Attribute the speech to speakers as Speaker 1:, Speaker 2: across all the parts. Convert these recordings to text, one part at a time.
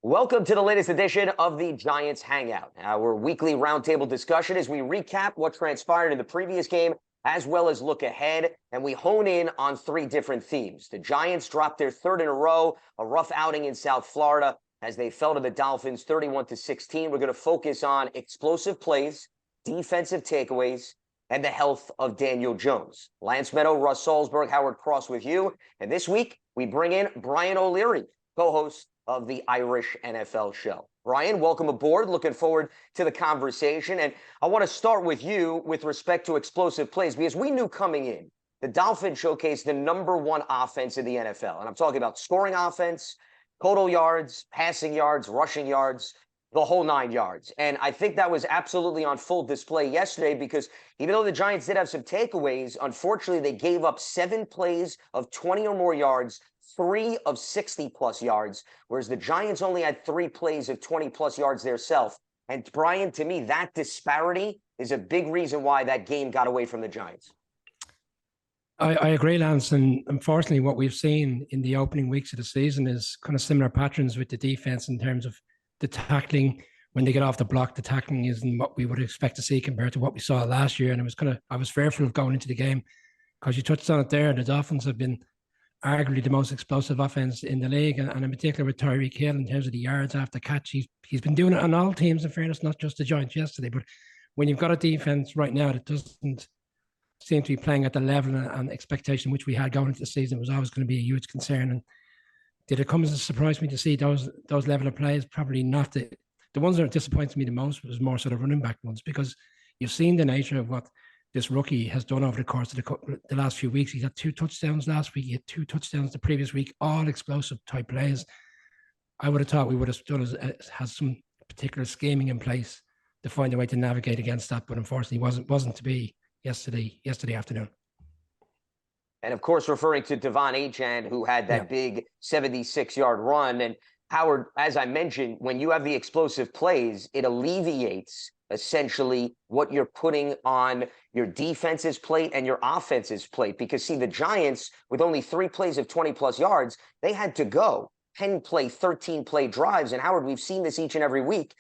Speaker 1: Welcome to the latest edition of the Giants Hangout, our weekly roundtable discussion as we recap what transpired in the previous game, as well as look ahead, and we hone in on three different themes. The Giants dropped their third in a row, a rough outing in South Florida as they fell to the Dolphins 31-16. We're going to focus on explosive plays, defensive takeaways, and the health of Daniel Jones. Lance Medow, Russ Salzberg, Howard Cross with you. And this week, we bring in Brian O'Leary, co-host of the Irish NFL show. Brian, welcome aboard. Looking forward to the conversation. And I want to start with you with respect to explosive plays, because we knew coming in, the Dolphins showcased the #1 offense in the NFL. And I'm talking about scoring offense, total yards, passing yards, rushing yards, the whole 9 yards. And I think that was absolutely on full display yesterday, because even though the Giants did have some takeaways, unfortunately, they gave up 7 plays of 20 or more yards, 3 of 60-plus yards, whereas the Giants only had 3 plays of 20-plus yards themselves. And, Brian, to me, that disparity is a big reason why that game got away from the Giants.
Speaker 2: I agree, Lance, and unfortunately what we've seen in the opening weeks of the season is kind of similar patterns with the defense in terms of the tackling. When they get off the block, the tackling isn't what we would expect to see compared to what we saw last year. And I was fearful of going into the game because you touched on it there. The Dolphins have been arguably the most explosive offense in the league, and in particular with Tyreek Hill in terms of the yards after catch. He's been doing it on all teams, in fairness, not just the Giants yesterday. But when you've got a defense right now that doesn't seem to be playing at the level and expectation which we had going into the season, it was always going to be a huge concern. And did it come as a surprise to me to see those level of plays? Probably not. The ones that disappointed me the most was more sort of running back ones, because you've seen the nature of what this rookie has done over the course of the last few weeks. He had 2 touchdowns last week. He had 2 touchdowns the previous week, all explosive type plays. I would have thought we would have done has some particular scheming in place to find a way to navigate against that, but unfortunately wasn't to be yesterday afternoon.
Speaker 1: And of course, referring to Devon Achane, who had that big 76-yard run. And Howard, as I mentioned, when you have the explosive plays, it alleviates essentially what you're putting on your defense's plate and your offense's plate. Because, see, the Giants, with only 3 plays of 20-plus yards, they had to go 10-play, 13-play drives. And, Howard, we've seen this each and every week.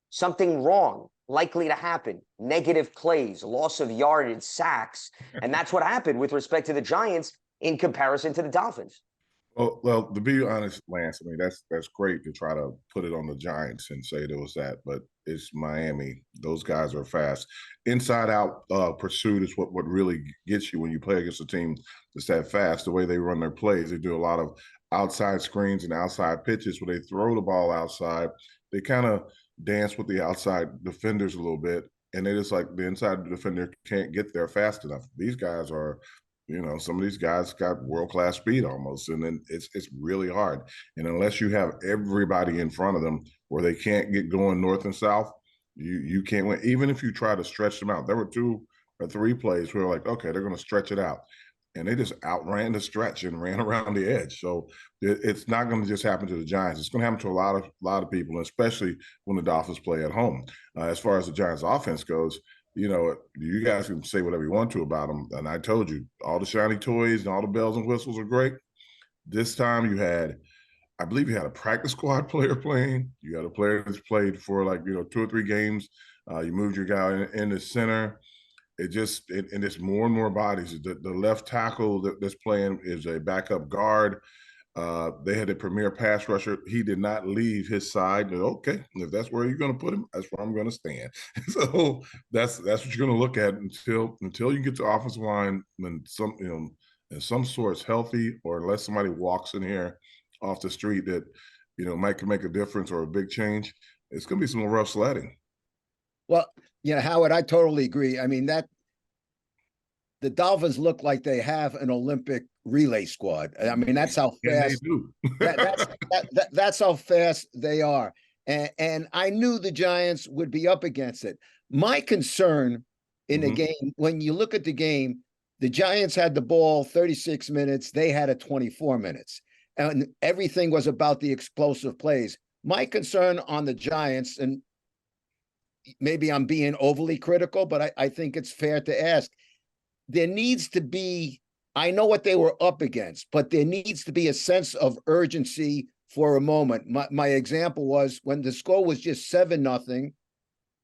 Speaker 1: Something wrong likely to happen. Negative plays, loss of yardage, sacks. And that's what happened with respect to the Giants in comparison to the Dolphins.
Speaker 3: Well, to be honest, Lance, I mean, that's great to try to put it on the Giants and say there was that, but it's Miami. Those guys are fast. Inside-out pursuit is what really gets you when you play against a team that's that fast. The way they run their plays, they do a lot of outside screens and outside pitches where they throw the ball outside. They kind of dance with the outside defenders a little bit, and they just like the inside defender can't get there fast enough. These guys are – some of these guys got world-class speed almost, and then it's really hard. And unless you have everybody in front of them where they can't get going north and south, you can't win. Even if you try to stretch them out. There were 2 or 3 plays where like, okay, they're going to stretch it out. And they just outran the stretch and ran around the edge. So it's not going to just happen to the Giants. It's going to happen to a lot of people, especially when the Dolphins play at home. As far as the Giants offense goes, you guys can say whatever you want to about them. And I told you, all the shiny toys and all the bells and whistles are great. This time I believe you had a practice squad player playing. You had a player that's played for 2 or 3 games. You moved your guy in the center. And it's more and more bodies. The left tackle that's playing is a backup guard. They had a premier pass rusher. He did not leave his side. Okay, if that's where you're going to put him, that's where I'm going to stand. So that's what you're going to look at until you get to offensive line and some sort's healthy, or unless somebody walks in here off the street that might can make a difference or a big change. It's going to be some rough sledding.
Speaker 4: Well, Howard, I totally agree. I mean, the Dolphins look like they have an Olympic relay squad. I mean, that's how fast that's how fast they are. And I knew the Giants would be up against it. My concern in the game, when you look at the game, the Giants had the ball 36 minutes. They had it 24 minutes. And everything was about the explosive plays. My concern on the Giants, and maybe I'm being overly critical, but I think it's fair to ask, there needs to be, I know what they were up against, but there needs to be a sense of urgency for a moment. My example was when the score was just 7-0,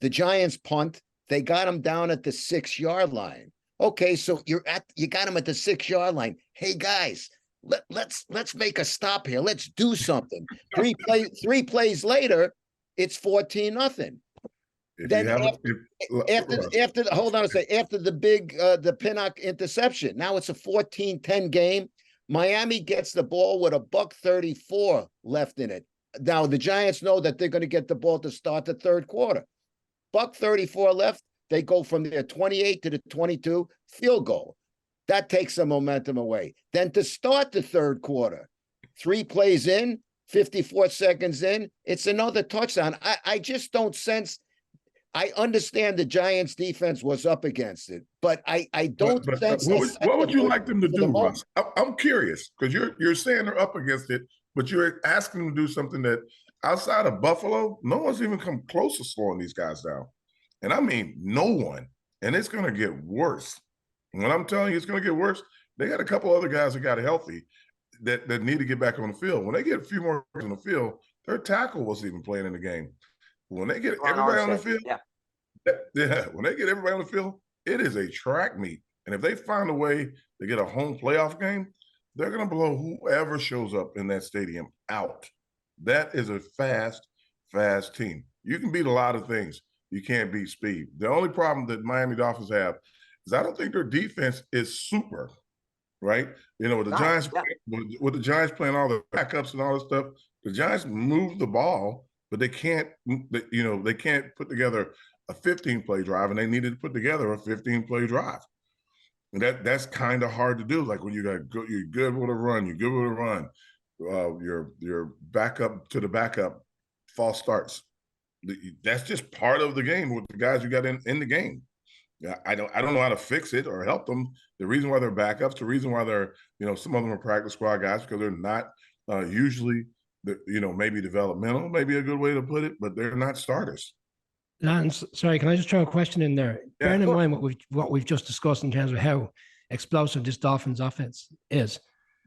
Speaker 4: the Giants punt, they got them down at the 6-yard line. Okay, so you got them at the 6-yard line. Hey guys, let's make a stop here. Let's do something. Three plays later, it's 14-0. Then after hold on a second, after the big the Pinnock interception, now it's a 14-10 game. Miami gets the ball with $1:34 left in it. Now the Giants know that they're going to get the ball to start the third quarter. $1:34 left. They go from their 28 to the 22 field goal. That takes some momentum away. Then to start the third quarter, 3 plays in, 54 seconds in, it's another touchdown. I just don't sense. I understand the Giants defense was up against it, but I don't sense.
Speaker 3: What would you like them to do, Russ? I'm curious because you're saying they're up against it, but you're asking them to do something that outside of Buffalo, no one's even come close to slowing these guys down. And I mean, no one. And it's going to get worse. When I'm telling you it's going to get worse, they got a couple other guys that got healthy that need to get back on the field. When they get a few more on the field, their tackle wasn't even playing in the game. When they get everybody on the field, when they get everybody on the field, it is a track meet. And if they find a way to get a home playoff game, they're going to blow whoever shows up in that stadium out. That is a fast team. You can beat a lot of things. You can't beat speed. The only problem that Miami Dolphins have is I don't think their defense is super, right? You know, with the Giants, with the Giants playing all the backups and all this stuff, the Giants move the ball, but they can't put together a 15-play drive, and they needed to put together a 15-play drive. And that's kind of hard to do. Like when you're good with a run, you're good with a run. Your backup to the backup, false starts. That's just part of the game with the guys you got in the game. I don't know how to fix it or help them. The reason why they're backups, the reason why they're, some of them are practice squad guys because they're not usually, maybe developmental, maybe a good way to put it, but they're not starters.
Speaker 2: Lance, sorry, can I just throw a question in there?
Speaker 3: Yeah,
Speaker 2: bearing in mind what we've just discussed in terms of how explosive this Dolphins offense is,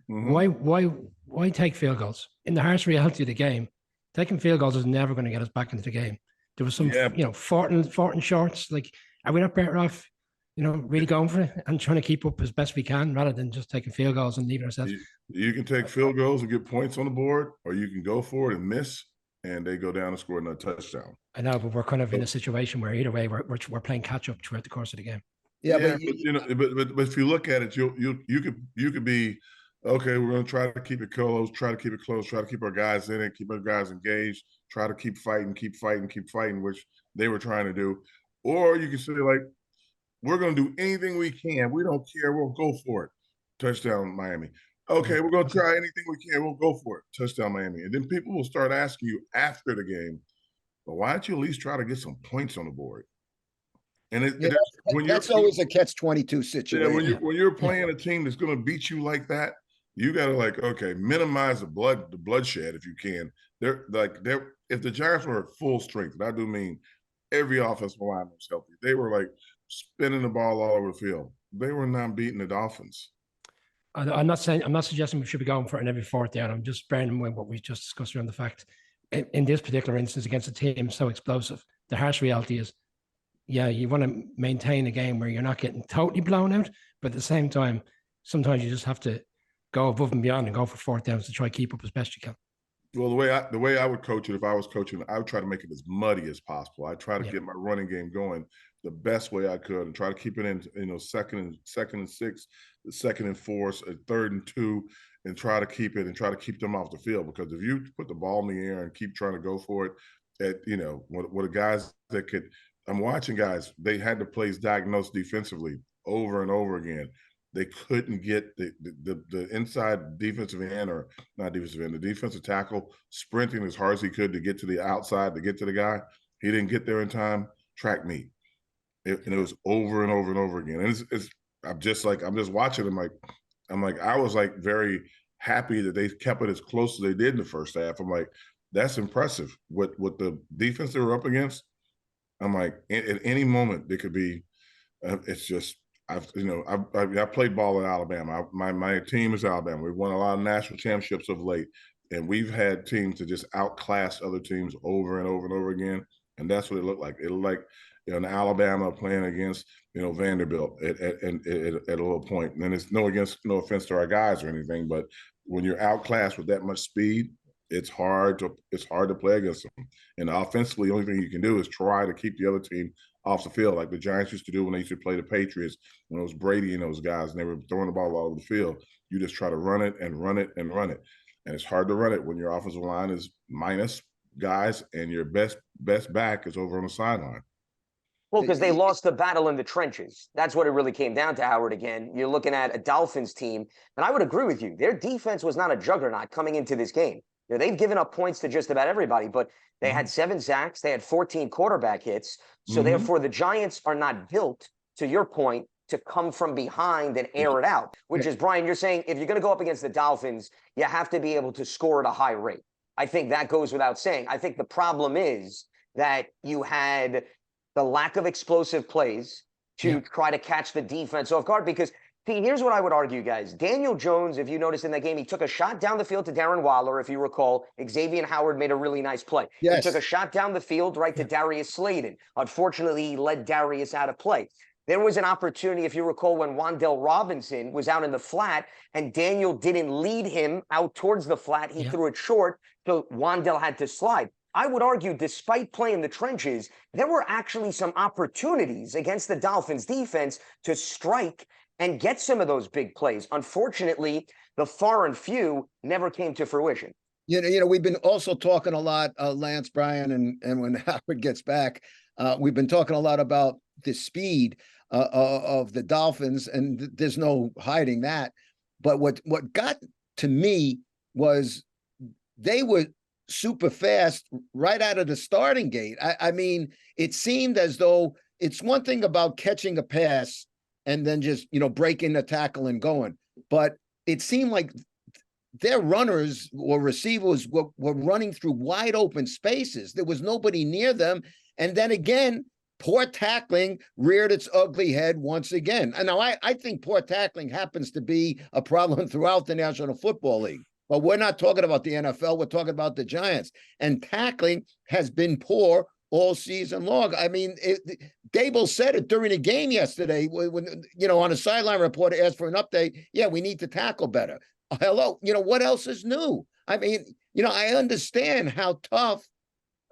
Speaker 2: why take field goals? In the harsh reality of the game, taking field goals is never going to get us back into the game. There was some, fourth and shorts. Like, are we not better off, really going for it and trying to keep up as best we can rather than just taking field goals and leaving ourselves?
Speaker 3: You can take field goals and get points on the board, or you can go for it and miss, and they go down and score another touchdown.
Speaker 2: I know, but we're kind of in a situation where either way we're playing catch up throughout the course of the game.
Speaker 3: Yeah, but if you look at it, you could be okay. We're going to try to keep it close, try to keep our guys in it, keep our guys engaged, try to keep fighting, which they were trying to do. Or you can say like, we're going to do anything we can. We don't care. We'll go for it. Touchdown, Miami. Okay, we're going to try anything we can. We'll go for it. Touchdown, Miami. And then people will start asking you after the game, well, why don't you at least try to get some points on the board? And
Speaker 4: that's always a catch-22 situation.
Speaker 3: Yeah, when you're playing a team that's going to beat you like that, you got to minimize the bloodshed if you can. If the Giants were at full strength, and I do mean every offensive line was healthy, they were like spinning the ball all over the field. They were not beating the Dolphins.
Speaker 2: I'm not suggesting we should be going for it in every fourth down. I'm just bearing in mind what we just discussed around the fact in this particular instance against a team so explosive. The harsh reality is, you want to maintain a game where you're not getting totally blown out, but at the same time, sometimes you just have to go above and beyond and go for fourth downs to try to keep up as best you can.
Speaker 3: Well, the way I would coach it, if I was coaching, I would try to make it as muddy as possible. I try to get my running game going the best way I could and try to keep it in, second and 6, second and 4, third and 2, and try to keep them off the field. Because if you put the ball in the air and keep trying to go for it, what the guys that could. I'm watching guys, they had the plays diagnosed defensively over and over again. They couldn't get the inside defensive end, or not defensive end, the defensive tackle sprinting as hard as he could to get to the outside, to get to the guy. He didn't get there in time, track meet. And it was over and over and over again. And I'm just watching. I'm like, I was like very happy that they kept it as close as they did in the first half. I'm like, that's impressive. What the defense they were up against, I'm like, at any moment there could be. It's just I played ball at Alabama. My team is Alabama. We've won a lot of national championships of late. And we've had teams to just outclass other teams over and over and over again. And that's what it looked like. It looked like, in Alabama playing against, Vanderbilt at a little point. And then it's no offense to our guys or anything, but when you're outclassed with that much speed, it's hard to play against them. And offensively, the only thing you can do is try to keep the other team off the field, like the Giants used to do when they used to play the Patriots, when it was Brady and those guys, and they were throwing the ball all over the field. You just try to run it and run it and run it. And it's hard to run it when your offensive line is minus guys and your best back is over on the sideline.
Speaker 1: Well, because they lost the battle in the trenches. That's what it really came down to, Howard. Again, you're looking at a Dolphins team, and I would agree with you. Their defense was not a juggernaut coming into this game. They've given up points to just about everybody, but they had 7 sacks. They had 14 quarterback hits. So therefore, the Giants are not built, to your point, to come from behind and air it out, which is, Brian, you're saying if you're going to go up against the Dolphins, you have to be able to score at a high rate. I think that goes without saying. I think the problem is that you had the lack of explosive plays to try to catch the defense off guard. Because, see, here's what I would argue, guys. Daniel Jones, if you noticed in that game, he took a shot down the field to Darren Waller. If you recall, Xavier Howard made a really nice play. He took a shot down the field right to Darius Slayton. Unfortunately, he led Darius out of play. There was an opportunity, if you recall, when Wan'Dale Robinson was out in the flat and Daniel didn't lead him out towards the flat. He threw it short, so Wan'Dale had to slide. I would argue, despite playing the trenches, there were actually some opportunities against the Dolphins defense to strike and get some of those big plays. Unfortunately, the far and few never came to fruition.
Speaker 4: We've been also talking a lot, Lance, Brian, and when Howard gets back, we've been talking a lot about the speed of the Dolphins, and there's no hiding that. But what got to me was they were super fast right out of the starting gate. I mean, it seemed as though it's one thing about catching a pass and then just, breaking the tackle and going. But it seemed like their runners or receivers were running through wide open spaces. There was nobody near them. And then again, poor tackling reared its ugly head once again. And now I think poor tackling happens to be a problem throughout the National Football League. But we're not talking about the NFL. We're talking about the Giants. And tackling has been poor all season long. I mean, Dable said it during the game yesterday when on a sideline reporter asked for an update. Yeah, we need to tackle better. Hello, what else is new? I mean, I understand how tough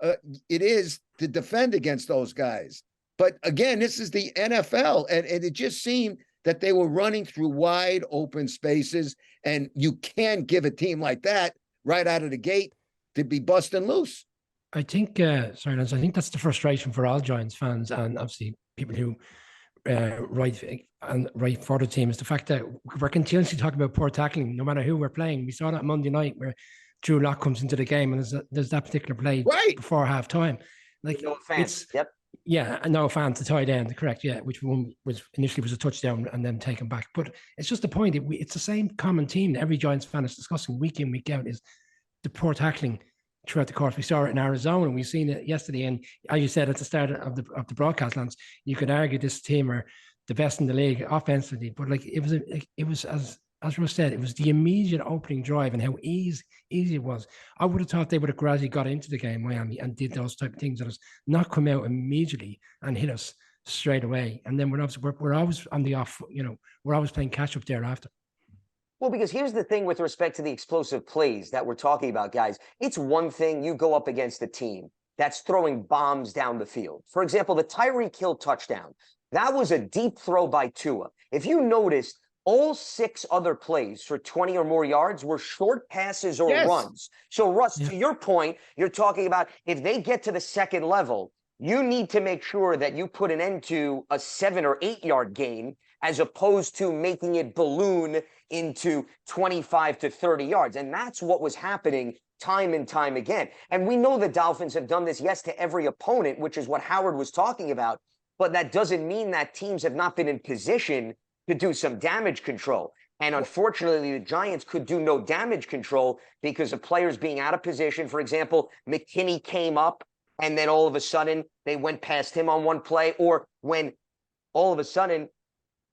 Speaker 4: it is to defend against those guys. But again, this is the NFL, and it just seemed that they were running through wide open spaces, and you can't give a team like that right out of the gate to be busting loose.
Speaker 2: I think, sorry, Lance, I think that's the frustration for all Giants fans and obviously people who write for the team, is the fact that we're continuously talking about poor tackling, no matter who we're playing. We saw that Monday night where Drew Lock comes into the game and there's that particular play before half time. Like,
Speaker 1: no fans.
Speaker 2: No fans to tie down, correct? Yeah, which one was initially a touchdown and then taken back. But it's just the point. It's the same common theme that every Giants fan is discussing week in, week out, is the poor tackling throughout the course. We saw it in Arizona, and we've seen it yesterday. And as you said at the start of the broadcast, Lance, you could argue this team are the best in the league offensively, but like it was as Russ said, it was the immediate opening drive and how easy it was. I would have thought they would have gradually got into the game, Miami, and did those type of things, and us not come out immediately and hit us straight away. And then we're always on the off, we're always playing catch up thereafter.
Speaker 1: Well, because here's the thing with respect to the explosive plays that we're talking about, guys. It's one thing you go up against a team that's throwing bombs down the field. For example, the Tyreek Hill touchdown. That was a deep throw by Tua. If you noticed, all 6 other plays for 20 or more yards were short passes or runs. So, Russ, to your point, you're talking about if they get to the second level, you need to make sure that you put an end to a 7 or 8 yard gain as opposed to making it balloon into 25 to 30 yards. And that's what was happening time and time again. And we know the Dolphins have done this, yes, to every opponent, which is what Howard was talking about. But that doesn't mean that teams have not been in position to do some damage control. And unfortunately, the Giants could do no damage control because of players being out of position. For example, McKinney came up and then all of a sudden they went past him on one play, or when all of a sudden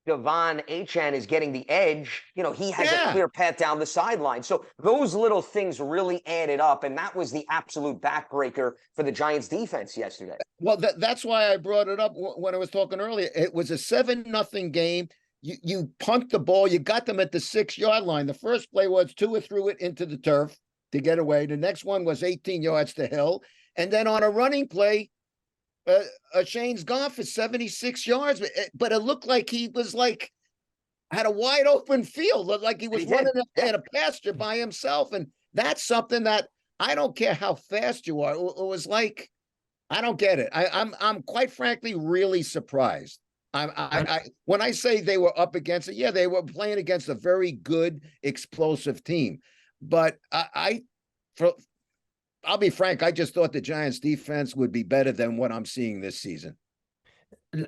Speaker 1: Devon Achan is getting the edge, he has a clear path down the sideline. So those little things really added up, and that was the absolute backbreaker for the Giants defense yesterday.
Speaker 4: Well, that's why I brought it up when I was talking earlier. It was a 7-0 game. You punt the ball. You got them at the 6-yard line. The first play was Tua threw it into the turf to get away. The next one was 18 yards to Hill. And then on a running play, Shane's gone for 76 yards, but it looked like he was had a wide open field, looked like he was running in a pasture by himself. And that's something that I don't care how fast you are. It was like, I don't get it. I'm quite frankly really surprised. When I say they were up against it, yeah, they were playing against a very good, explosive team. But I'll be frank, I just thought the Giants defense would be better than what I'm seeing this season.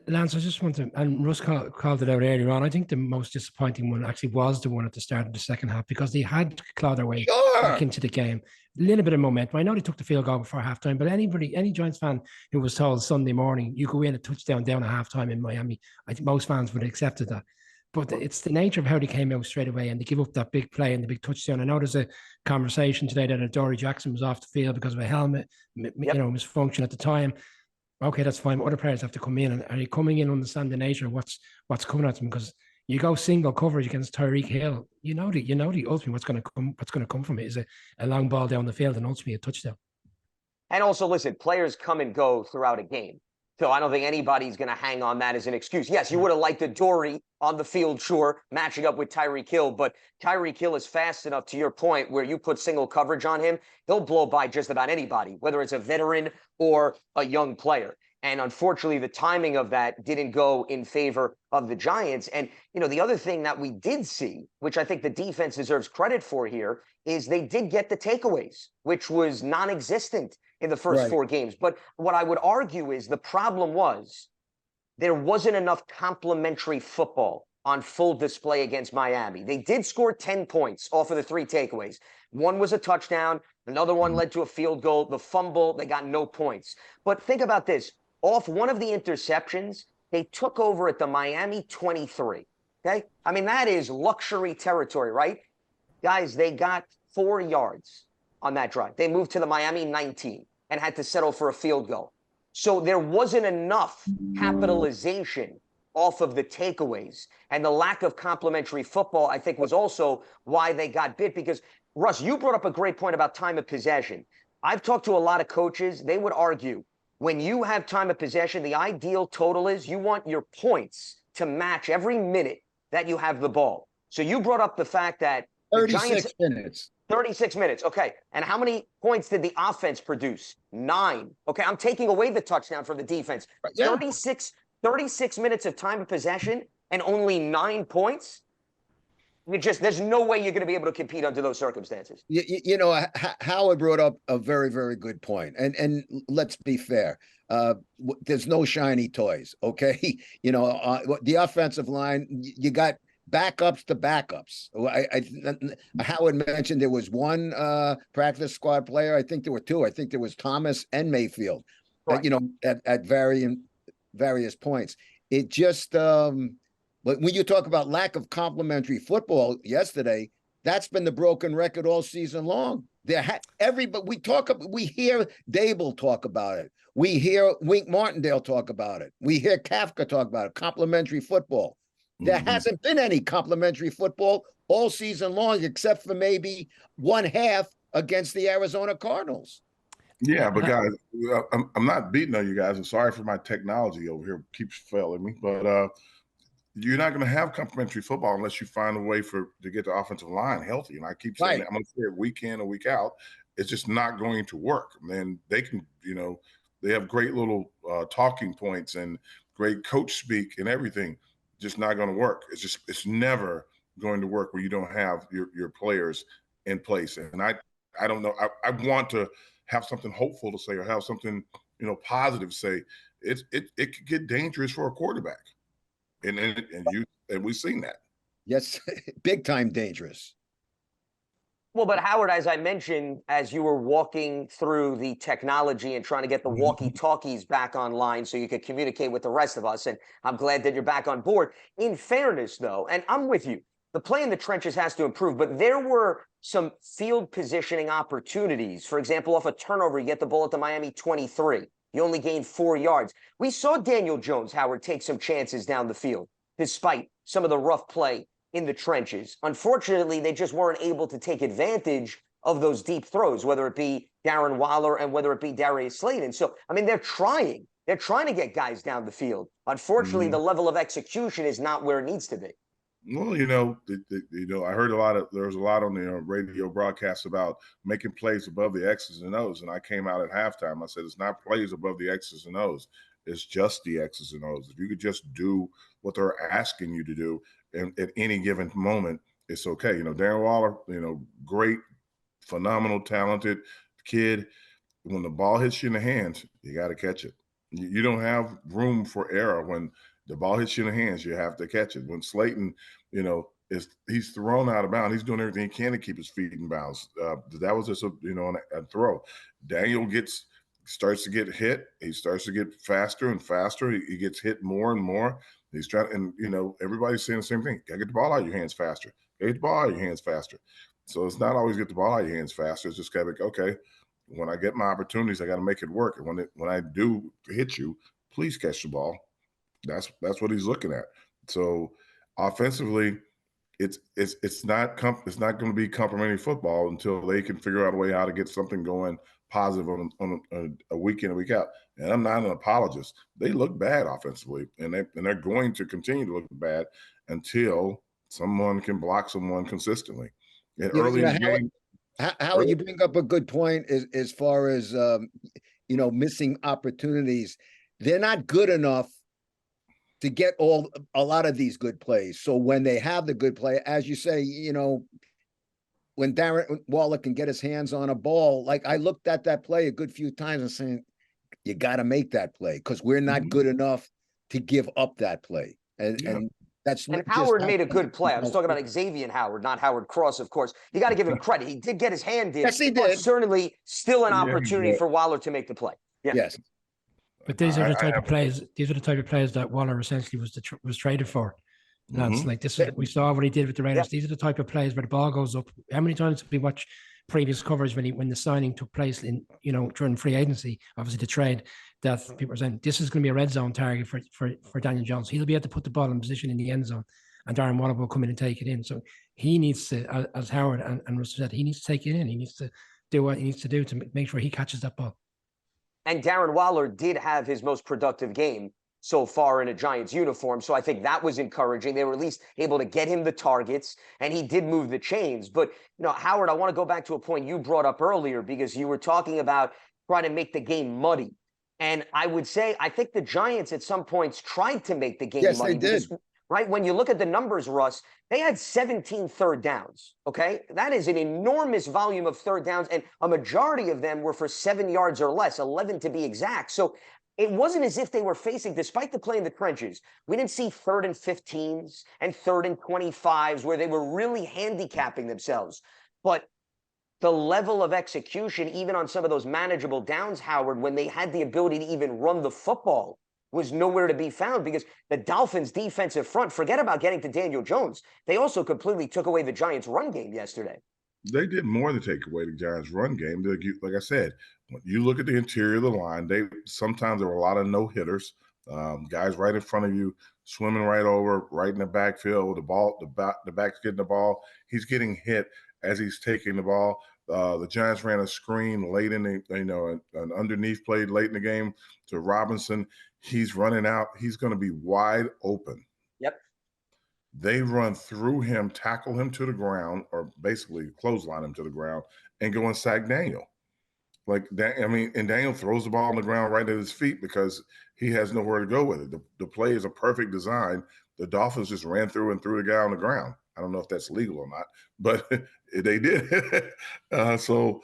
Speaker 2: Lance, I just want to, and Russ called it out earlier on. I think the most disappointing one actually was the one at the start of the second half, because they had to claw their way back into the game. A little bit of momentum. I know they took the field goal before halftime, but any Giants fan who was told Sunday morning you go in a touchdown down at halftime in Miami, I think most fans would have accepted that. But it's the nature of how they came out straight away and they give up that big play and the big touchdown. I know there's a conversation today that Adoree Jackson was off the field because of a helmet, misfunction at the time. Okay, that's fine. Other players have to come in, and are you coming in understand the nature of what's coming at them? Because you go single coverage against Tyreek Hill, the ultimately what's going to come from it is a long ball down the field and ultimately a touchdown.
Speaker 1: And also, listen, players come and go throughout a game. So I don't think anybody's going to hang on that as an excuse. Yes, you would have liked Adoree on the field, sure, matching up with Tyreek Hill, but Tyreek Hill is fast enough, to your point, where you put single coverage on him, he'll blow by just about anybody, whether it's a veteran or a young player. And unfortunately, the timing of that didn't go in favor of the Giants. And, the other thing that we did see, which I think the defense deserves credit for here, is they did get the takeaways, which was non-existent in the first 4 games. But what I would argue is the problem was there wasn't enough complementary football on full display against Miami. They did score 10 points off of the 3 takeaways. One was a touchdown. Another one led to a field goal. The fumble, they got no points. But think about this. Off one of the interceptions, they took over at the Miami 23. Okay? I mean, that is luxury territory, right? Guys, they got 4 yards on that drive. They moved to the Miami 19 and had to settle for a field goal. So there wasn't enough capitalization off of the takeaways. And the lack of complementary football, I think, was also why they got bit. Because, Russ, you brought up a great point about time of possession. I've talked to a lot of coaches. They would argue when you have time of possession, the ideal total is you want your points to match every minute that you have the ball. So you brought up the fact that
Speaker 4: 36 minutes.
Speaker 1: 36 minutes. Okay. And how many points did the offense produce? 9. Okay. I'm taking away the touchdown from the defense. Yeah. 36 minutes of time of possession and only 9 points. There's no way you're going to be able to compete under those circumstances.
Speaker 4: Howard brought up a very, very good point. And let's be fair. There's no shiny toys. Okay. The offensive line, you got backups to backups. Howard mentioned there was one practice squad player. I think there were 2. I think there was Thomas and Mayfield, right. At various points. It just, but when you talk about lack of complementary football yesterday, that's been the broken record all season long. We hear Dable talk about it. We hear Wink Martindale talk about it. We hear Kafka talk about it. Complementary football. There hasn't been any complementary football all season long, except for maybe one half against the Arizona Cardinals.
Speaker 3: Yeah, but guys, I'm not beating on you guys. I'm sorry for my technology over here keeps failing me, but you're not going to have complementary football unless you find a way to get the offensive line healthy. And I keep saying that. I'm going to say it week in and week out. It's just not going to work. And they can, they have great little talking points and great coach speak and everything. Just not going to work. It's never going to work when you don't have your players in place. And I don't know. I want to have something hopeful to say or have something, positive to say. It could get dangerous for a quarterback. And we've seen that.
Speaker 4: Yes, big time dangerous.
Speaker 1: Well, but Howard, as I mentioned, as you were walking through the technology and trying to get the walkie-talkies back online so you could communicate with the rest of us, and I'm glad that you're back on board. In fairness, though, and I'm with you, the play in the trenches has to improve, but there were some field positioning opportunities. For example, off a turnover, you get the ball at the Miami 23. You only gained 4 yards. We saw Daniel Jones, Howard, take some chances down the field, despite some of the rough play in the trenches. Unfortunately, they just weren't able to take advantage of those deep throws, whether it be Darren Waller and whether it be Darius Slayton. So, I mean, they're trying. They're trying to get guys down the field. Unfortunately, the level of execution is not where it needs to be.
Speaker 3: Well, I heard there was a lot on the radio broadcast about making plays above the X's and O's. And I came out at halftime. I said, it's not plays above the X's and O's. It's just the X's and O's. If you could just do what they're asking you to do and at any given moment, it's okay. Darren Waller, great, phenomenal, talented kid. When the ball hits you in the hands, you got to catch it. You don't have room for error. When the ball hits you in the hands, you have to catch it. When Slayton, he's thrown out of bounds, he's doing everything he can to keep his feet in bounds. That was just a throw. Daniel starts to get hit. He starts to get faster and faster. He gets hit more and more. He's trying, and everybody's saying the same thing. Gotta get the ball out of your hands faster. Get the ball out of your hands faster. So it's not always get the ball out of your hands faster. It's just gotta be, okay, when I get my opportunities, I got to make it work. And when I do hit you, please catch the ball. That's what he's looking at. So offensively, it's not going to be complimentary football until they can figure out a way how to get something going positive on a week in and week out. And I'm not an apologist. They look bad offensively, and they're going to continue to look bad until someone can block someone consistently. And early in the game.
Speaker 4: How you bring up a good point as far as missing opportunities. They're not good enough to get a lot of these good plays. So when they have the good play, as you say, when Darren Waller can get his hands on a ball, like I looked at that play a good few times and saying, you got to make that play because we're not good enough to give up that play. And
Speaker 1: Howard made a good play. I was talking about Xavier Howard, not Howard Cross, of course. You got to give him credit. He did get his hand in.
Speaker 4: Yes, he did.
Speaker 1: Certainly still an opportunity for Waller to make the play. Yeah.
Speaker 4: Yes.
Speaker 2: But these are the type of plays. These are the type of plays that Waller essentially was traded for. That's like this. We saw what he did with the Raiders. These are the type of plays where the ball goes up. How many times did we watch previous covers when the signing took place in during free agency, obviously the trade, that people are saying this is going to be a red zone target for Daniel Jones. He'll be able to put the ball in position in the end zone, and Darren Waller will come in and take it in. So he needs to, as Howard and Russ said, he needs to take it in. He needs to do what he needs to do to make sure he catches that ball.
Speaker 1: And Darren Waller did have his most productive game so far in a Giants uniform. So I think that was encouraging. They were at least able to get him the targets, and he did move the chains. But, Howard, I want to go back to a point you brought up earlier because you were talking about trying to make the game muddy. And I would say, I think the Giants at some points tried to make the game muddy.
Speaker 4: Yes, they did.
Speaker 1: Right? When you look at the numbers, Russ, they had 17 third downs. Okay. That is an enormous volume of third downs. And a majority of them were for 7 yards or less, 11 to be exact. So it wasn't as if they were facing, despite the play in the trenches, we didn't see 3rd and 15s and 3rd and 25s where they were really handicapping themselves. But the level of execution, even on some of those manageable downs, Howard, when they had the ability to even run the football, was nowhere to be found because the Dolphins' defensive front, forget about getting to Daniel Jones, they also completely took away the Giants' run game yesterday.
Speaker 3: They did more than take away the Giants' run game. Like I said, when you look at the interior of the line, sometimes there were a lot of no-hitters, guys right in front of you, swimming right over, right in the backfield. The back's getting the ball. He's getting hit as he's taking the ball. The Giants ran a screen late in an underneath play late in the game to Robinson. He's running out. He's going to be wide open.
Speaker 1: Yep.
Speaker 3: They run through him, tackle him to the ground, or basically clothesline him to the ground, and go and sack Daniel. And Daniel throws the ball on the ground right at his feet because he has nowhere to go with it. The play is a perfect design. The Dolphins just ran through and threw the guy on the ground. I don't know if that's legal or not, but they did. So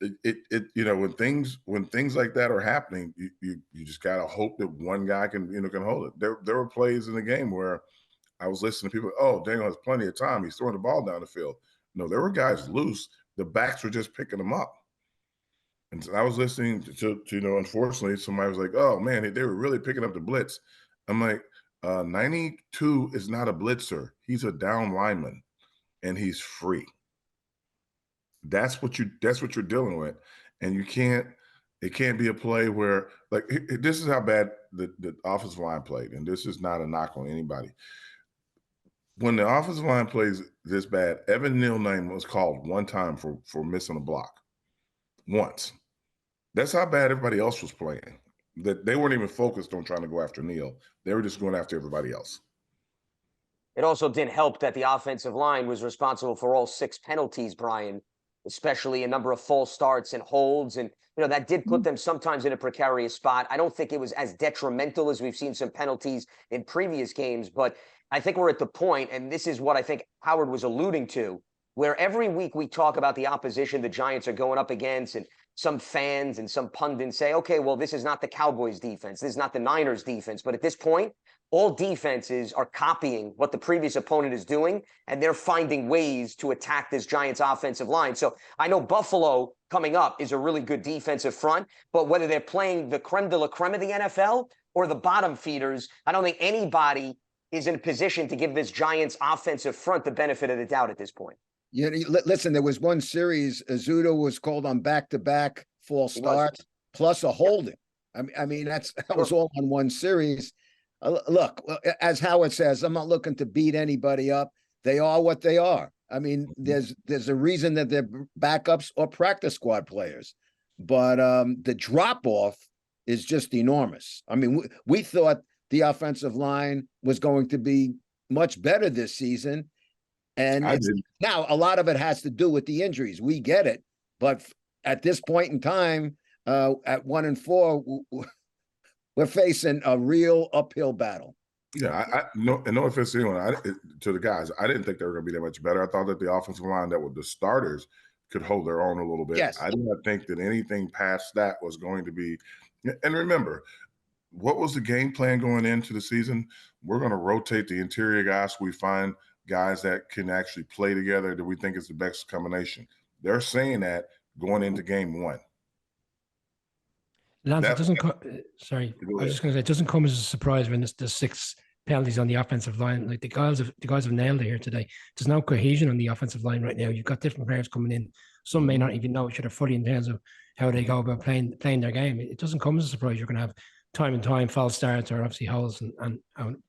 Speaker 3: when things like that are happening, you just gotta hope that one guy can hold it. There were plays in the game where I was listening to people. Oh, Daniel has plenty of time. He's throwing the ball down the field. No, there were guys loose. The backs were just picking them up. And so I was listening to unfortunately, somebody was like, "Oh man, they were really picking up the blitz." I'm like, 92 is not a blitzer. He's a down lineman, and he's free. That's what you're dealing with, and you can't. It can't be a play where this is how bad the offensive line played, and this is not a knock on anybody. When the offensive line plays this bad, Evan Neal's name was called one time for missing a block. Once. That's how bad everybody else was playing. That they weren't even focused on trying to go after Neal. They were just going after everybody else.
Speaker 1: It also didn't help that the offensive line was responsible for all 6 penalties, Brian, especially a number of false starts and holds. And, that did put them sometimes in a precarious spot. I don't think it was as detrimental as we've seen some penalties in previous games, but I think we're at the point, and this is what I think Howard was alluding to, where every week we talk about the opposition the Giants are going up against, and some fans and some pundits say, okay, well, this is not the Cowboys defense. This is not the Niners defense. But at this point, all defenses are copying what the previous opponent is doing, and they're finding ways to attack this Giants offensive line. So I know Buffalo coming up is a really good defensive front, but whether they're playing the creme de la creme of the NFL or the bottom feeders, I don't think anybody is in a position to give this Giants offensive front the benefit of the doubt at this point.
Speaker 4: Yeah, listen, there was one series, Azuda was called on back-to-back false starts, plus a holding. I mean, that was all on one series. Look, as Howard says, I'm not looking to beat anybody up. They are what they are. I mean, there's a reason that they're backups or practice squad players. But the drop-off is just enormous. I mean, we thought the offensive line was going to be much better this season. And now a lot of it has to do with the injuries. We get it. But at this point in time, at 1-4, we're facing a real uphill battle.
Speaker 3: Yeah, no offense to anyone, to the guys, I didn't think they were going to be that much better. I thought that the offensive line that were the starters could hold their own a little bit.
Speaker 4: Yes.
Speaker 3: I did not think that anything past that was going to be. And remember, what was the game plan going into the season? We're going to rotate the interior guys. We find guys that can actually play together that we think is the best combination. They're saying that going into game 1.
Speaker 2: Lance, it doesn't sorry, I was just going to say, it doesn't come as a surprise when there's 6 penalties on the offensive line. Like the guys have nailed it here today. There's no cohesion on the offensive line right now. You've got different players coming in. Some may not even know each other fully in terms of how they go about playing their game. It doesn't come as a surprise. You're going to have time and time false starts or obviously holes and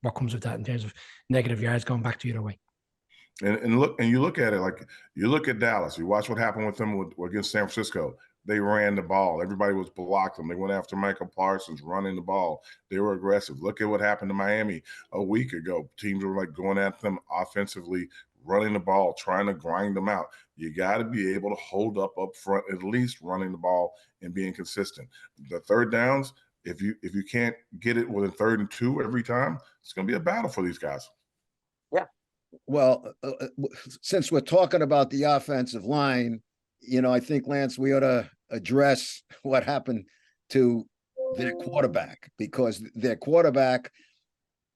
Speaker 2: what comes with that in terms of negative yards going back to the other way.
Speaker 3: And you look at it like you look at Dallas. You watch what happened with them against San Francisco. They ran the ball. Everybody was blocking them. They went after Michael Parsons, running the ball. They were aggressive. Look at what happened to Miami a week ago. Teams were like going at them offensively, running the ball, trying to grind them out. You got to be able to hold up front, at least running the ball and being consistent. The third downs, if you can't get it within 3rd and 2 every time, it's going to be a battle for these guys.
Speaker 1: Yeah.
Speaker 4: Well, since we're talking about the offensive line, I think, Lance, we ought to address what happened to their quarterback, because their quarterback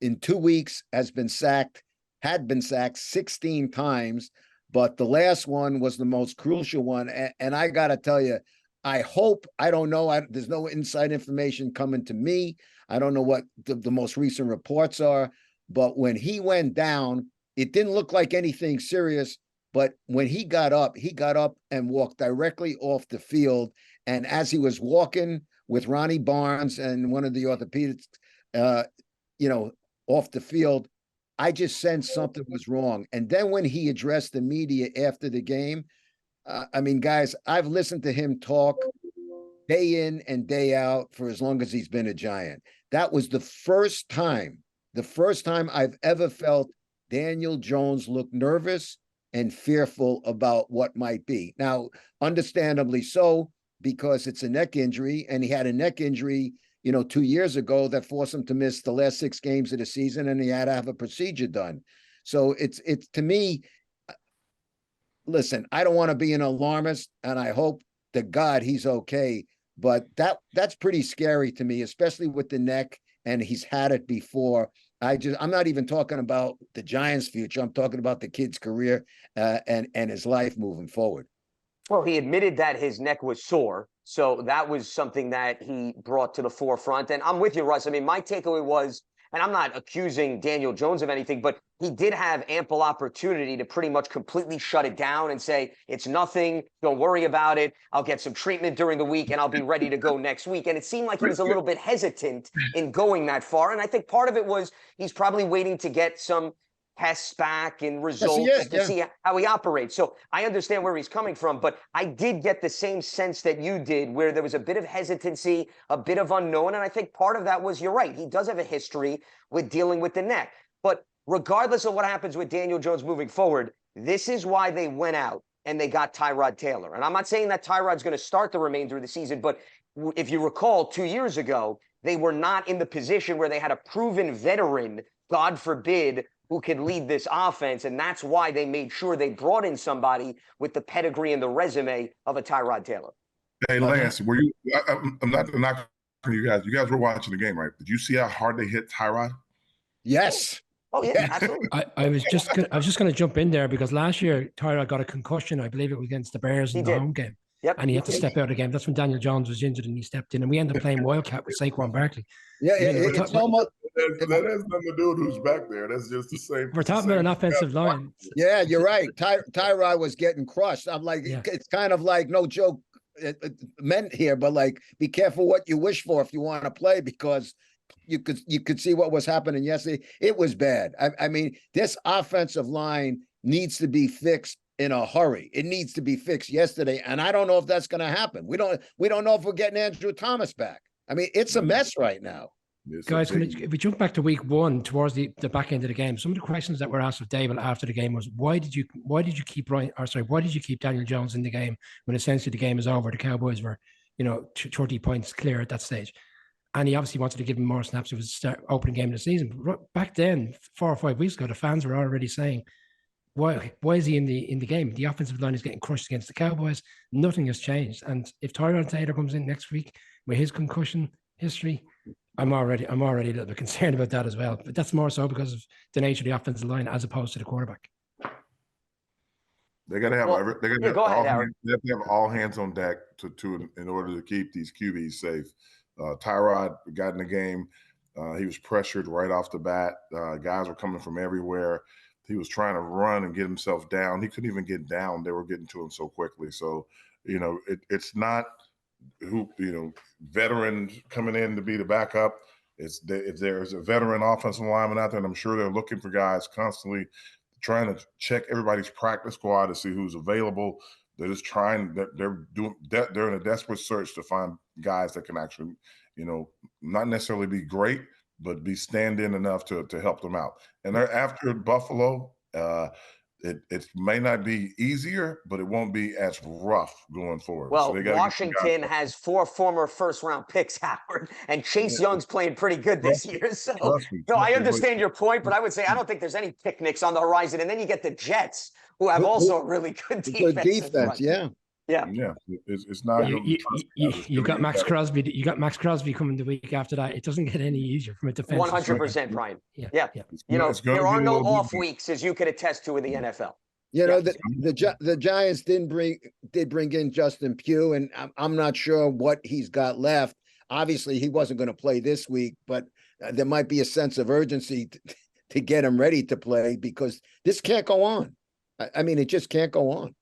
Speaker 4: in 2 weeks had been sacked 16 times, but the last one was the most crucial one. And I got to tell you, I don't know, there's no inside information coming to me. I don't know what the most recent reports are, but when he went down, it didn't look like anything serious. But when he got up and walked directly off the field. And as he was walking with Ronnie Barnes and one of the orthopedics, off the field, I just sensed something was wrong. And then when he addressed the media after the game, guys, I've listened to him talk day in and day out for as long as he's been a Giant. That was the first time I've ever felt Daniel Jones look nervous and fearful about what might be. Now, understandably so, because it's a neck injury, and he had a neck injury, 2 years ago that forced him to miss the last 6 games of the season, and he had to have a procedure done. So it's to me, listen, I don't want to be an alarmist, and I hope to God he's okay, but that's pretty scary to me, especially with the neck, and he's had it before. I'm not even talking about the Giants' future. I'm talking about the kid's career and his life moving forward.
Speaker 1: Well, he admitted that his neck was sore. So that was something that he brought to the forefront. And I'm with you, Russ. I mean, my takeaway was, and I'm not accusing Daniel Jones of anything, but he did have ample opportunity to pretty much completely shut it down and say, it's nothing. Don't worry about it. I'll get some treatment during the week and I'll be ready to go next week. And it seemed like he was a little bit hesitant in going that far. And I think part of it was he's probably waiting to get some tests back and results to see how he operates. So I understand where he's coming from, but I did get the same sense that you did, where there was a bit of hesitancy, a bit of unknown. And I think part of that was, you're right, he does have a history with dealing with the neck. But regardless of what happens with Daniel Jones moving forward, this is why they went out and they got Tyrod Taylor. And I'm not saying that Tyrod's going to start the remainder of the season, but if you recall, 2 years ago, they were not in the position where they had a proven veteran, God forbid, who could lead this offense. And that's why they made sure they brought in somebody with the pedigree and the resume of a Tyrod Taylor.
Speaker 3: Hey, Lance, were you, I'm not knocking you guys. You guys were watching the game, right? Did you see how hard they hit Tyrod?
Speaker 4: Yes.
Speaker 1: Oh, yeah, absolutely.
Speaker 2: I was just going to jump in there because last year Tyrod got a concussion. I believe it was against the Bears in the home game.
Speaker 1: Yep.
Speaker 2: And he had to step out of the game. That's when Daniel Jones was injured and he stepped in. And we ended up playing Wildcat with Saquon Barkley.
Speaker 4: Yeah, it's almost.
Speaker 3: That has nothing to do with who's back there. That's just the same.
Speaker 2: We're talking about an offensive line.
Speaker 4: Yeah, you're right. Tyrod was getting crushed. I'm like, it's kind of like, no joke meant here, but like, be careful what you wish for if you want to play, because you could see what was happening yesterday. It was bad. I mean, this offensive line needs to be fixed in a hurry. It needs to be fixed yesterday, and I don't know if that's going to happen. We don't know if we're getting Andrew Thomas back. I mean, it's a mess right now.
Speaker 2: Guys, if we jump back to week one, towards the back end of the game, some of the questions that were asked of David after the game was, why did you keep Daniel Jones in the game when essentially the game is over? The Cowboys were, 30 points clear at that stage. And he obviously wanted to give him more snaps. It was the opening game of the season. But back then, 4 or 5 weeks ago, the fans were already saying, why is he in the game? The offensive line is getting crushed against the Cowboys. Nothing has changed. And if Tyrod Taylor comes in next week with his concussion history, I'm already a little bit concerned about that as well. But that's more so because of the nature of the offensive line as opposed to the quarterback.
Speaker 3: They got to have they have to have all hands on deck to in order to keep these QBs safe. Tyrod got in the game. He was pressured right off the bat. Guys were coming from everywhere. He was trying to run and get himself down. He couldn't even get down. They were getting to him so quickly. So, it's not veterans coming in to be the backup. If there's a veteran offensive lineman out there, and I'm sure they're looking for guys constantly, trying to check everybody's practice squad to see who's available. They're just trying. They're in a desperate search to find guys that can actually, not necessarily be great, but be stand-in enough to help them out. And they're after Buffalo. It may not be easier, but it won't be as rough going forward.
Speaker 1: Well, so Washington has 4 former first-round picks, Howard, and Chase Young's playing pretty good this year. So I understand your point, but I would say I don't think there's any picnics on the horizon. And then you get the Jets, who have also a really good defense.
Speaker 4: Good defense, yeah.
Speaker 3: It's not.
Speaker 2: You got Max Crosby. You got Max Crosby coming the week after that. It doesn't get any easier from a defense.
Speaker 1: 100%, Brian. Yeah. There are no off weeks, as you could attest to in the NFL.
Speaker 4: The Giants did bring in Justin Pugh, and I'm not sure what he's got left. Obviously, he wasn't going to play this week, but there might be a sense of urgency to get him ready to play, because this can't go on. I mean, it just can't go on.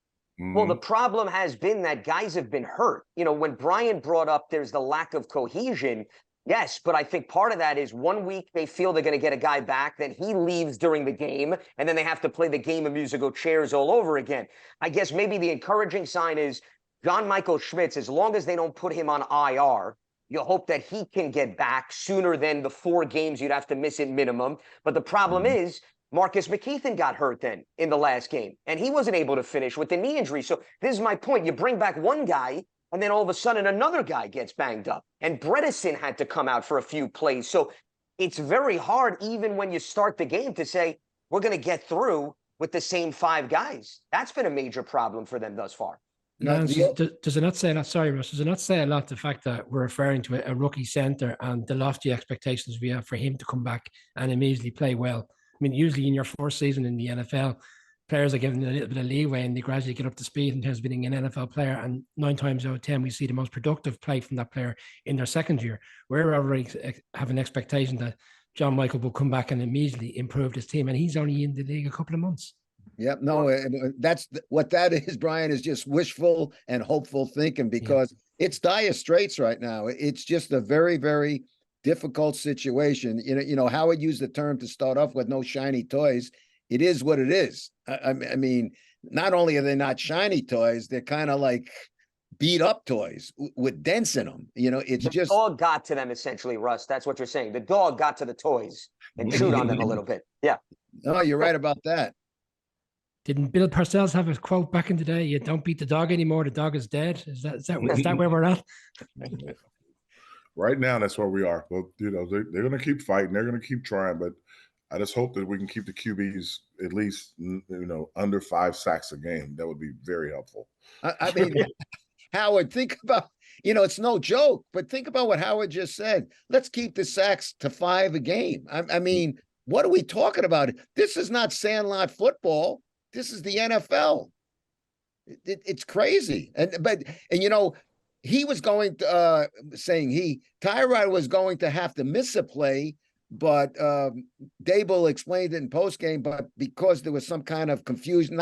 Speaker 1: Well, the problem has been that guys have been hurt. When Brian brought up there's the lack of cohesion, yes, but I think part of that is 1 week they feel they're going to get a guy back, then he leaves during the game, and then they have to play the game of musical chairs all over again. I guess maybe the encouraging sign is John Michael Schmitz, as long as they don't put him on IR, you hope that he can get back sooner than the 4 games you'd have to miss at minimum. But the problem is, Marcus McKeithen got hurt then in the last game, and he wasn't able to finish with the knee injury. So this is my point. You bring back one guy, and then all of a sudden another guy gets banged up. And Bredesen had to come out for a few plays. So it's very hard, even when you start the game, to say, we're going to get through with the same 5 guys. That's been a major problem for them thus far.
Speaker 2: Lance, does it not say a lot? Sorry, Russ. Does it not say a lot the fact that we're referring to a rookie center and the lofty expectations we have for him to come back and immediately play well? I mean, usually in your first season in the NFL, players are given a little bit of leeway and they gradually get up to speed in terms of being an NFL player. And 9 times out of 10, we see the most productive play from that player in their second year. We're already have an expectation that John Michael will come back and immediately improve his team, and he's only in the league a couple of months.
Speaker 4: Yep. No, that's what that is, Brian, is just wishful and hopeful thinking, because it's dire straits right now. It's just a very, very difficult situation. You know, Howard used the term to start off with, no shiny toys. It is what it is. I mean, not only are they not shiny toys, they're kind of like beat up toys with dents in them. You know, it's
Speaker 1: the dog got to them, essentially, Russ. That's what you're saying. The dog got to the toys and chewed on them a little bit. Yeah.
Speaker 4: No, you're right about that.
Speaker 2: Didn't Bill Parcells have a quote back in the day? You don't beat the dog anymore. The dog is dead. Is that where we're at?
Speaker 3: Right now, that's where we are. But, you know, they're going to keep fighting. They're going to keep trying. But I just hope that we can keep the QBs at least, you know, under 5 sacks a game. That would be very helpful.
Speaker 4: I mean, Howard, think about, you know, it's no joke, but think about what Howard just said. Let's keep the sacks to 5 a game. I mean, what are we talking about? This is not sandlot football. This is the NFL. It's crazy. And you know, he was going to saying Tyrod was going to have to miss a play, but Dable explained it in postgame, but because there was some kind of confusion,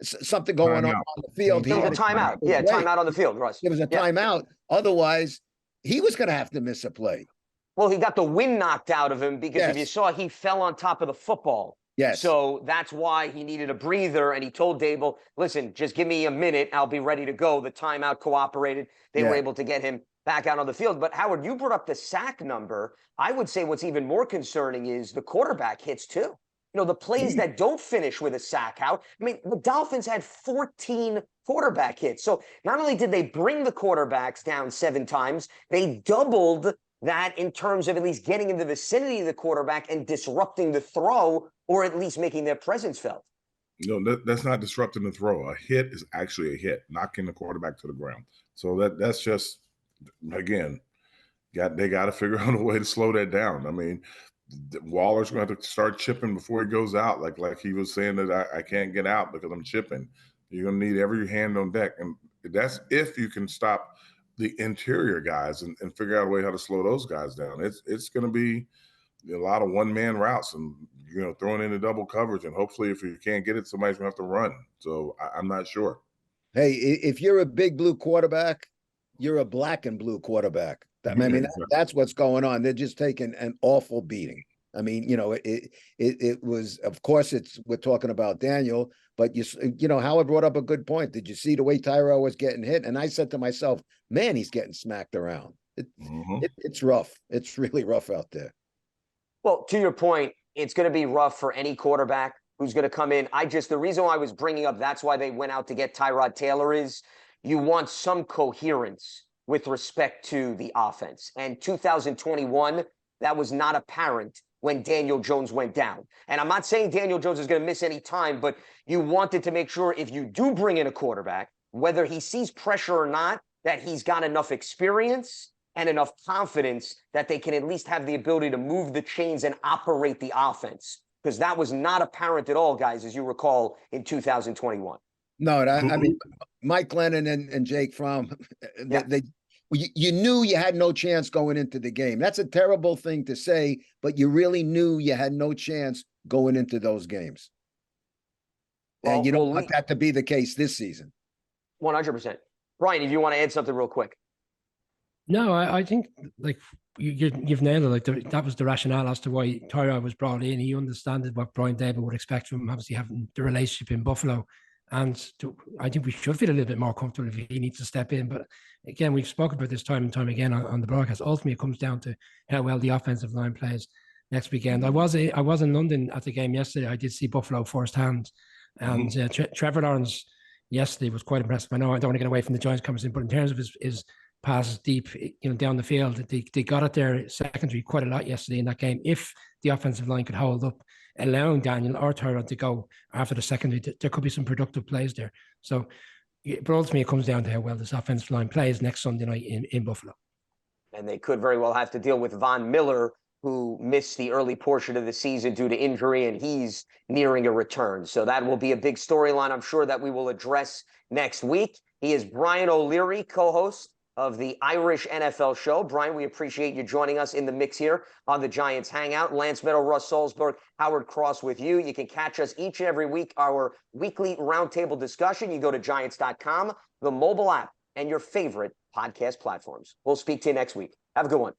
Speaker 4: something going on the field.
Speaker 1: There was a timeout. Yeah, timeout on the field, Russ.
Speaker 4: There was a timeout. Otherwise, he was going to have to miss a play.
Speaker 1: Well, he got the wind knocked out of him because if you saw, he fell on top of the football.
Speaker 4: Yes.
Speaker 1: So that's why he needed a breather, and he told Dable, listen, just give me a minute. I'll be ready to go. The timeout cooperated. They were able to get him back out on the field. But Howard, you brought up the sack number. I would say what's even more concerning is the quarterback hits too. You know, the plays that don't finish with a sack out. I mean, the Dolphins had 14 quarterback hits. So not only did they bring the quarterbacks down 7 times, they doubled that in terms of at least getting in the vicinity of the quarterback and disrupting the throw, or at least making their presence felt.
Speaker 3: No, that's not disrupting the throw. A hit is actually a hit, knocking the quarterback to the ground. So that's just, again, they got to figure out a way to slow that down. I mean, Waller's going to have to start chipping before he goes out. Like he was saying that I can't get out because I'm chipping. You're going to need every hand on deck. And that's if you can stop the interior guys and figure out a way how to slow those guys down. It's going to be a lot of one-man routes and, you know, throwing in the double coverage. And hopefully if you can't get it, somebody's going to have to run. So I'm not sure.
Speaker 4: Hey, if you're a big blue quarterback, you're a black and blue quarterback. I mean, that's what's going on. They're just taking an awful beating. I mean, you know, it was, of course, we're talking about Daniel, but you know, Howard brought up a good point. Did you see the way Tyrell was getting hit? And I said to myself, man, he's getting smacked around. It's rough. It's really rough out there.
Speaker 1: Well, to your point, it's going to be rough for any quarterback who's going to come in. The reason why I was bringing up, that's why they went out to get Tyrod Taylor, is you want some coherence with respect to the offense. And 2021, that was not apparent when Daniel Jones went down. And I'm not saying Daniel Jones is going to miss any time, but you wanted to make sure if you do bring in a quarterback, whether he sees pressure or not, that he's got enough experience and enough confidence that they can at least have the ability to move the chains and operate the offense. Because that was not apparent at all, guys, as you recall, in 2021.
Speaker 4: No, I mean, Mike Lennon and Jake Fromm, you knew you had no chance going into the game. That's a terrible thing to say, but you really knew you had no chance going into those games. And you don't want that to be the case this season.
Speaker 1: 100%. Brian, if you want to add something real quick.
Speaker 2: No, I think like you've nailed it. Like that was the rationale as to why Tyrod was brought in. He understood what Brian Dable would expect from him, obviously having the relationship in Buffalo. And I think we should feel a little bit more comfortable if he needs to step in. But again, we've spoken about this time and time again on the broadcast. Ultimately, it comes down to how well the offensive line plays next weekend. I was in London at the game yesterday. I did see Buffalo firsthand. And Trevor Lawrence yesterday was quite impressive. I know I don't want to get away from the Giants conversation, but in terms of his passes deep, down the field, they got it there secondary quite a lot yesterday in that game. If the offensive line could hold up, allowing Daniel or Tyrod to go after the secondary, there could be some productive plays there. So But ultimately, it comes down to how well this offensive line plays next Sunday night in Buffalo.
Speaker 1: And they could very well have to deal with Von Miller, who missed the early portion of the season due to injury, and he's nearing a return. So that will be a big storyline, I'm sure, that we will address next week. He is Brian O'Leary, co-host of the Irish NFL Show. Brian, we appreciate you joining us in the mix here on the Giants Hangout. Lance Medow, Russ Salzberg, Howard Cross with you. You can catch us each and every week, our weekly roundtable discussion. You go to Giants.com, the mobile app, and your favorite podcast platforms. We'll speak to you next week. Have a good one.